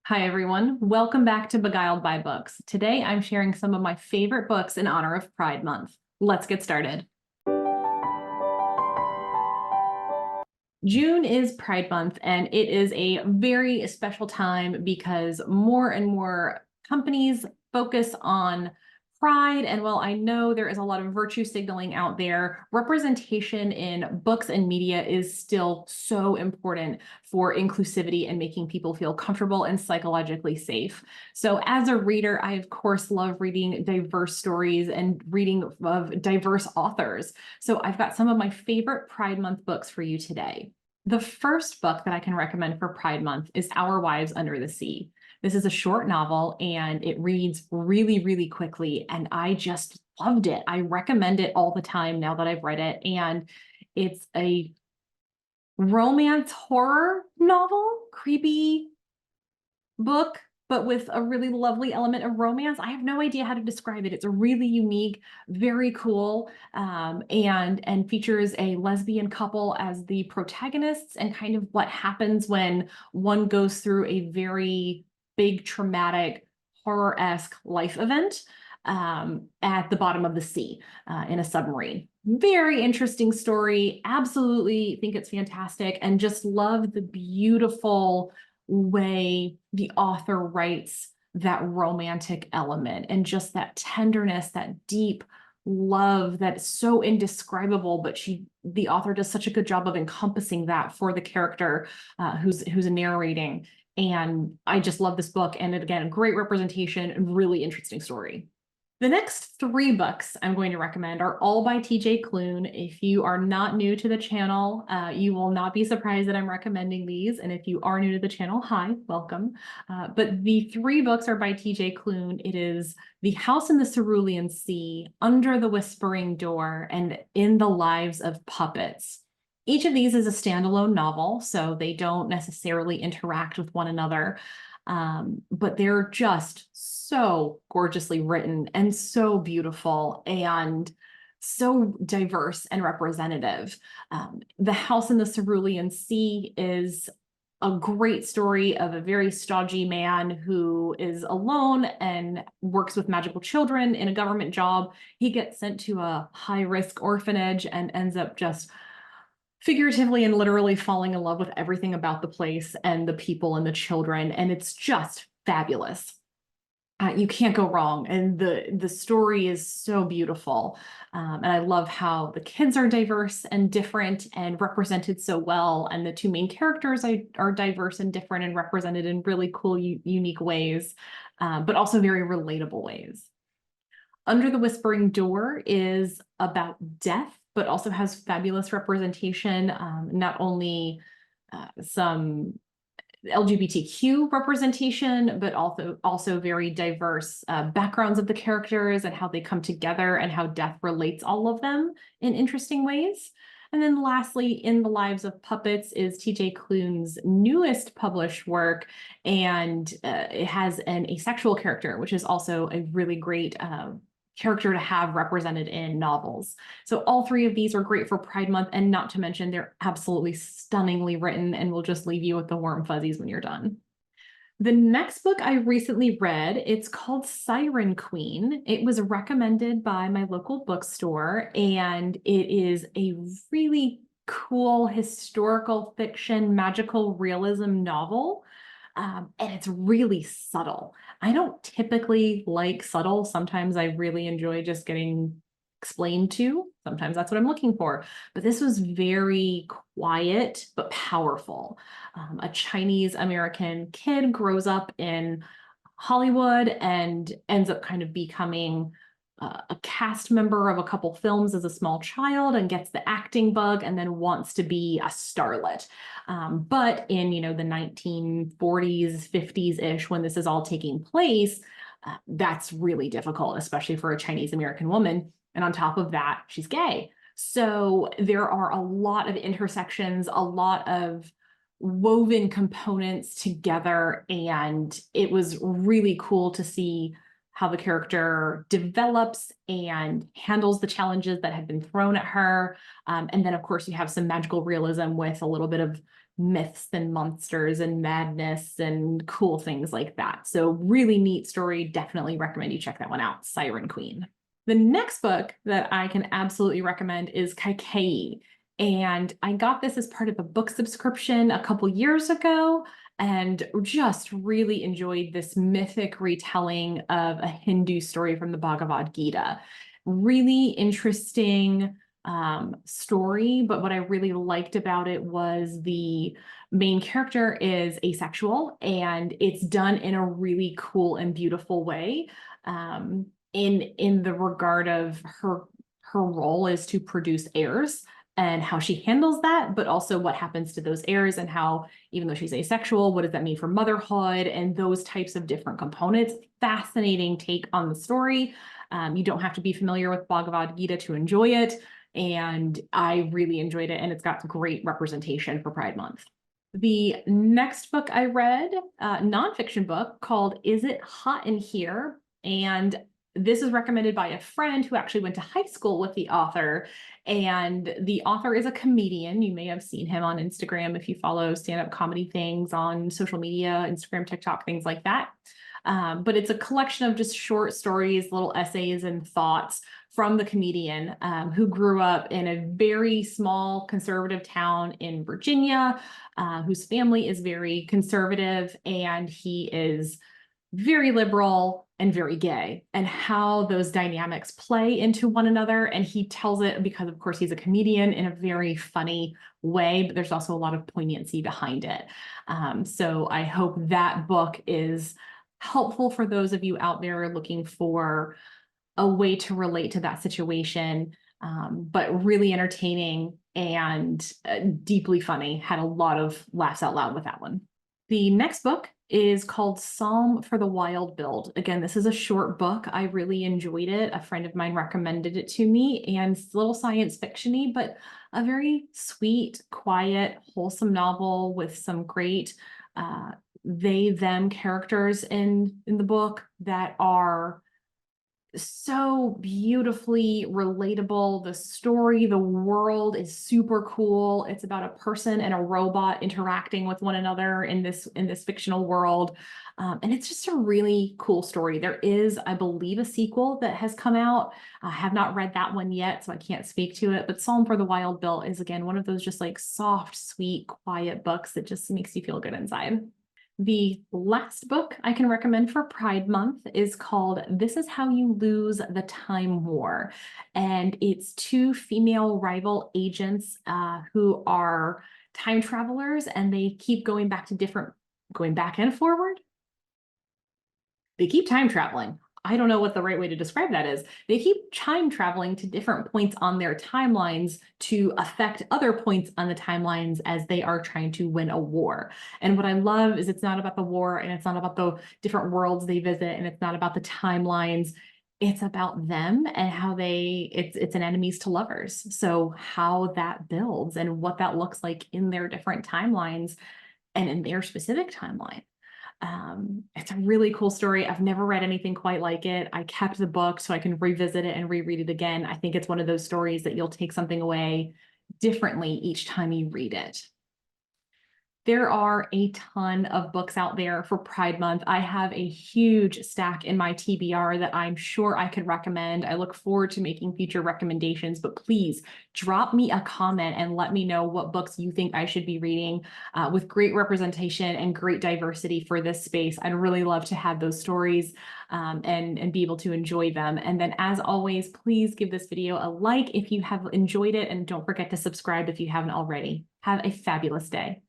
Hi, everyone. Welcome back to Beguiled by Books. Today, I'm sharing some of my favorite books in honor of Pride Month. Let's get started. June is Pride Month, and it is a very special time because more and more companies focus on pride. And while I know there is a lot of virtue signaling out there, representation in books and media is still so important for inclusivity and making people feel comfortable and psychologically safe. So as a reader, I of course love reading diverse stories and reading of diverse authors. So I've got some of my favorite Pride Month books for you today. The first book that I can recommend for Pride Month is Our Wives Under the Sea. This is a short novel and it reads really, really quickly, and I just loved it. I recommend it all the time now that I've read it, and it's a romance horror novel, creepy book, but with a really lovely element of romance. I have no idea how to describe it. It's a really unique, very cool, and features a lesbian couple as the protagonists and kind of what happens when one goes through a very big, traumatic, horror-esque life event at the bottom of the sea in a submarine. Very interesting story. Absolutely think it's fantastic, and just love the beautiful way the author writes that romantic element and just that tenderness, that deep love that's so indescribable, but the author does such a good job of encompassing that for the character who's narrating. And I just love this book. And again, great representation and really interesting story. The next three books I'm going to recommend are all by TJ Klune. If you are not new to the channel, you will not be surprised that I'm recommending these. And if you are new to the channel, hi, welcome. But the three books are by TJ Klune. It is The House in the Cerulean Sea, Under the Whispering Door, and In the Lives of Puppets. Each of these is a standalone novel, so they don't necessarily interact with one another. But they're just so gorgeously written and so beautiful and so diverse and representative. The House in the Cerulean Sea is a great story of a very stodgy man who is alone and works with magical children in a government job. He gets sent to a high-risk orphanage and ends up just figuratively and literally falling in love with everything about the place and the people and the children, and it's just fabulous. You can't go wrong, and the story is so beautiful, and I love how the kids are diverse and different and represented so well, and the two main characters are diverse and different and represented in really cool, unique ways, but also very relatable ways. Under the Whispering Door is about death, but also has fabulous representation, not only some LGBTQ representation, but also very diverse backgrounds of the characters and how they come together and how death relates all of them in interesting ways. And then lastly, In the Lives of Puppets is TJ Klune's newest published work, and it has an asexual character, which is also a really great character to have represented in novels. So all three of these are great for Pride Month, and not to mention they're absolutely stunningly written and will just leave you with the warm fuzzies when you're done. The next book I recently read, it's called Siren Queen. It was recommended by my local bookstore, and it is a really cool historical fiction, magical realism novel. And it's really subtle. I don't typically like subtle. Sometimes I really enjoy just getting explained to. Sometimes that's what I'm looking for. But this was very quiet but powerful. A Chinese American kid grows up in Hollywood and ends up kind of becoming a cast member of a couple films as a small child and gets the acting bug and then wants to be a starlet. But in, the 1940s, 50s-ish, when this is all taking place, that's really difficult, especially for a Chinese American woman. And on top of that, she's gay. So there are a lot of intersections, a lot of woven components together, and it was really cool to see how the character develops and handles the challenges that have been thrown at her. And then, of course, you have some magical realism with a little bit of myths and monsters and madness and cool things like that. So really neat story. Definitely recommend you check that one out, Siren Queen. The next book that I can absolutely recommend is Kaikeyi. And I got this as part of a book subscription a couple years ago and just really enjoyed this mythic retelling of a Hindu story from the Bhagavad Gita. Really interesting story, but what I really liked about it was the main character is asexual, and it's done in a really cool and beautiful way. In the regard of her role is to produce heirs and how she handles that, but also what happens to those heirs and how, even though she's asexual, what does that mean for motherhood and those types of different components. Fascinating take on the story. You don't have to be familiar with Bhagavad Gita to enjoy it. And I really enjoyed it, and it's got great representation for Pride Month. The next book I read, nonfiction book called Is It Hot in Here? And this is recommended by a friend who actually went to high school with the author. And the author is a comedian. You may have seen him on Instagram if you follow stand-up comedy things on social media, Instagram, TikTok, things like that. But it's a collection of just short stories, little essays and thoughts from the comedian who grew up in a very small conservative town in Virginia, whose family is very conservative, and he is very liberal and very gay, and how those dynamics play into one another. And he tells it, because of course he's a comedian, in a very funny way, but there's also a lot of poignancy behind it. So I hope that book is helpful for those of you out there looking for a way to relate to that situation, but really entertaining and deeply funny. Had a lot of laughs out loud with that one. The next book is called Psalm for the Wild Build. Again, this is a short book. I really enjoyed it. A friend of mine recommended it to me, and it's a little science fiction-y, but a very sweet, quiet, wholesome novel with some great they, them characters in the book that are so beautifully relatable. The story, the world is super cool. It's about a person and a robot interacting with one another in this fictional world. And it's just a really cool story. There is, I believe, a sequel that has come out. I have not read that one yet, so I can't speak to it. But Psalm for the Wild Build is, again, one of those just like soft, sweet, quiet books that just makes you feel good inside. The last book I can recommend for Pride Month is called This Is How You Lose the Time War. And it's two female rival agents who are time travelers, and they keep going back and forward. They keep time traveling. I don't know what the right way to describe that is. They keep time traveling to different points on their timelines to affect other points on the timelines as they are trying to win a war. And what I love is it's not about the war, and it's not about the different worlds they visit, and it's not about the timelines. It's about them and how it's an enemies to lovers. So how that builds and what that looks like in their different timelines and in their specific timeline. It's a really cool story. I've never read anything quite like it. I kept the book so I can revisit it and reread it again. I think it's one of those stories that you'll take something away differently each time you read it. There are a ton of books out there for Pride Month. I have a huge stack in my TBR that I'm sure I could recommend. I look forward to making future recommendations, but please drop me a comment and let me know what books you think I should be reading with great representation and great diversity for this space. I'd really love to have those stories and be able to enjoy them. And then, as always, please give this video a like if you have enjoyed it, and don't forget to subscribe if you haven't already. Have a fabulous day.